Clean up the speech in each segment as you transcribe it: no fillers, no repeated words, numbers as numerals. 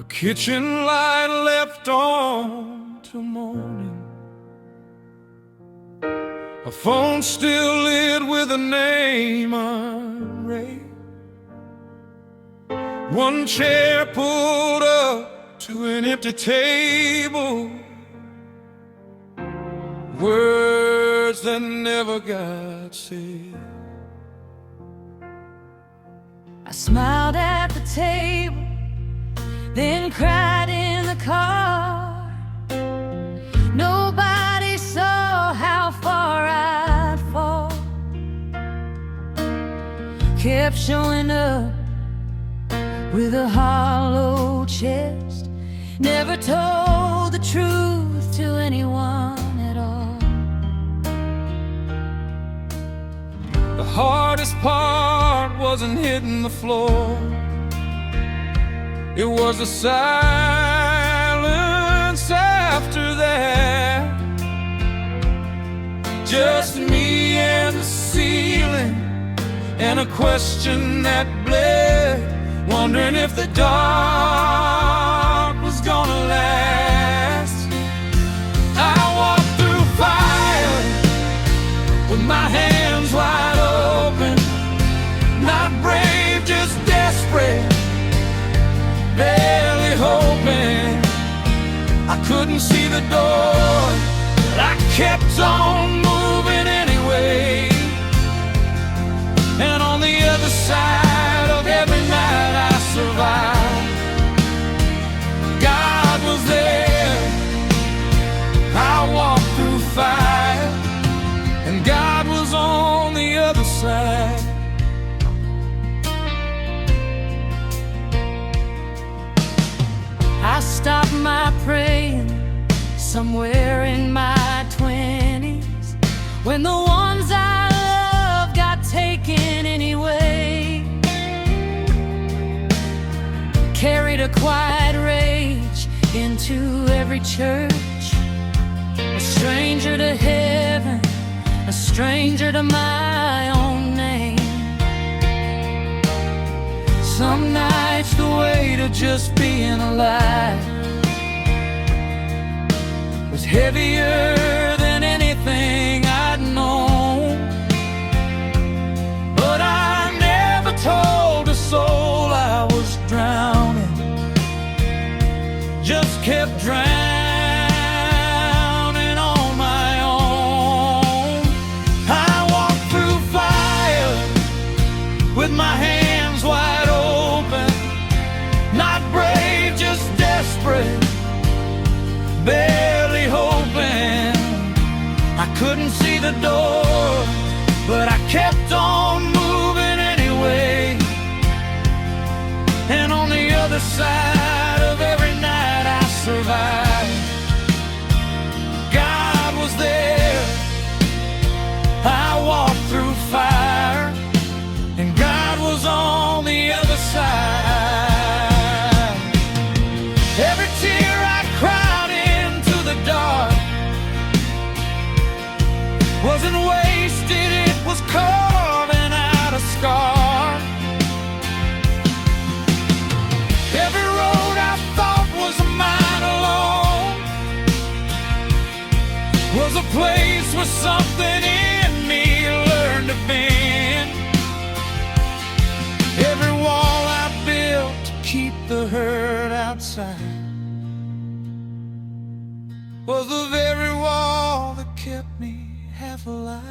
kitchen light left on till morning. A phone still lit with a name unread. One chair pulled up to an empty table. Words that never got said. I smiled at the table, then cried in the car. Nobody saw how far I'd fall. Kept showing up with a hollow chest. Never told the truth to anyone at all. The hardest part wasn't hitting the floor. It was the silence after that. Just me and the ceiling, and a question that bled, wondering if the dark was gonna last. I walked through fire with my hands wide open. Not brave, just desperate, barely hoping. I couldn't see the door, but I kept on moving anyway. And on the other side of every night I survived, God was there. I walked through fire, and God was on the other side. I stopped my praying somewhere in my 20s, when the ones I loved got taken anyway. Carried a quiet rage into every church. A stranger to heaven, a stranger to my own name. Some nights the weight of just being alive was heavier than anything I'd known. But I never told a soul I was drowning, just kept drowning on my own. I walked through fire with my hands wide open. Not brave, just desperate, barely hoping. I couldn't see the door, but I kept on moving anyway. And on the other side of every night I survived, God was there. I walked through fire, and God was on the other side. Every tear I cried into the dark wasn't wasted, it was carving out a scar. Every road I thought was mine alone was a place where something in me learned to bend. Every wall I built to keep the hurt outside was the very wall that kept me half alive.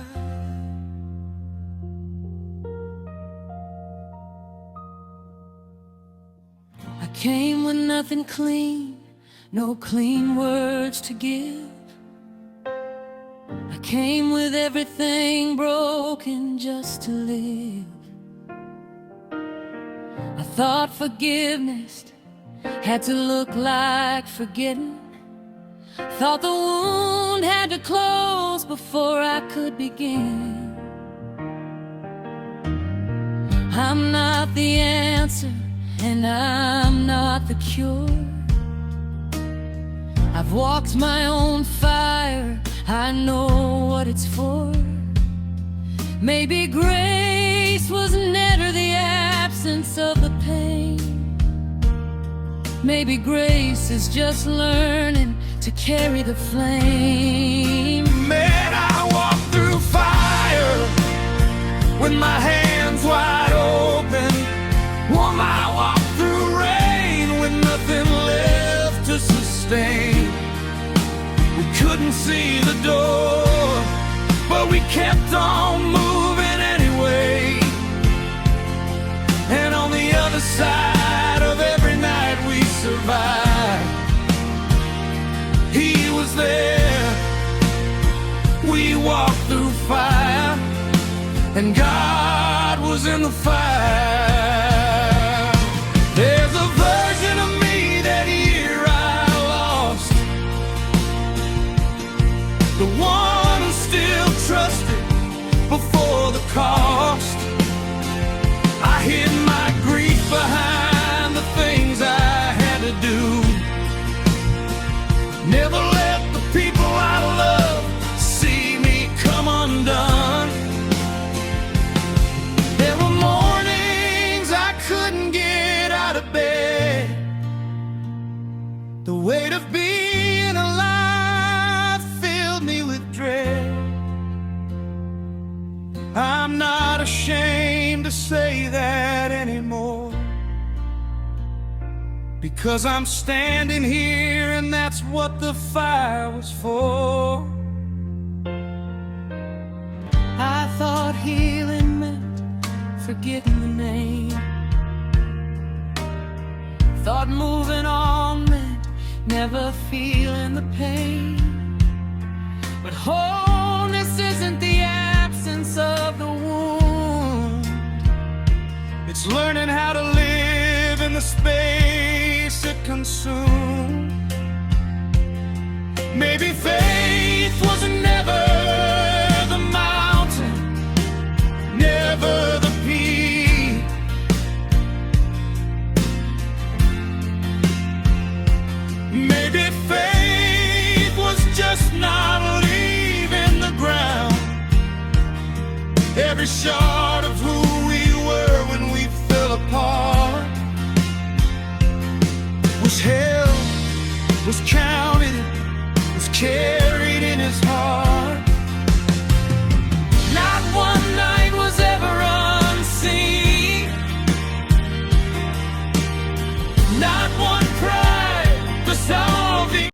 I came with nothing clean, no clean words to give. I came with everything broken just to live. I thought forgiveness had to look like forgetting. Thought the wound had to close before I could begin. I'm not the answer, and I'm not the cure. I've walked my own fire, I know what it's for. Maybe grace was never the absence of the pain. Maybe grace is just learning to carry the flame. Man, I walk through fire with my hands wide open. One, I walk through rain with nothing left to sustain. We couldn't see the door, but we kept on moving anyway. And on the other side of every night we survived, He was there. We walked through fire, and God was in the fire. There's a version of me that year I lost, the one who still trusted before the cost. I hid my grief behind the things I had to do. Never let the people I love see me come undone. There were mornings I couldn't get out of bed. The weight of being alive filled me with dread. I'm not ashamed to say that anymore, because I'm standing here and that's what the fire was for. I thought healing meant forgetting the name. Thought moving on meant never feeling the pain. But wholeness isn't the absence of the wound. It's learning how to live in the space it consumed. Maybe faith was never the mountain, never the peak. Maybe faith was just not leaving the ground. Every shard of who we were when we fell apart was held, was counted, was cared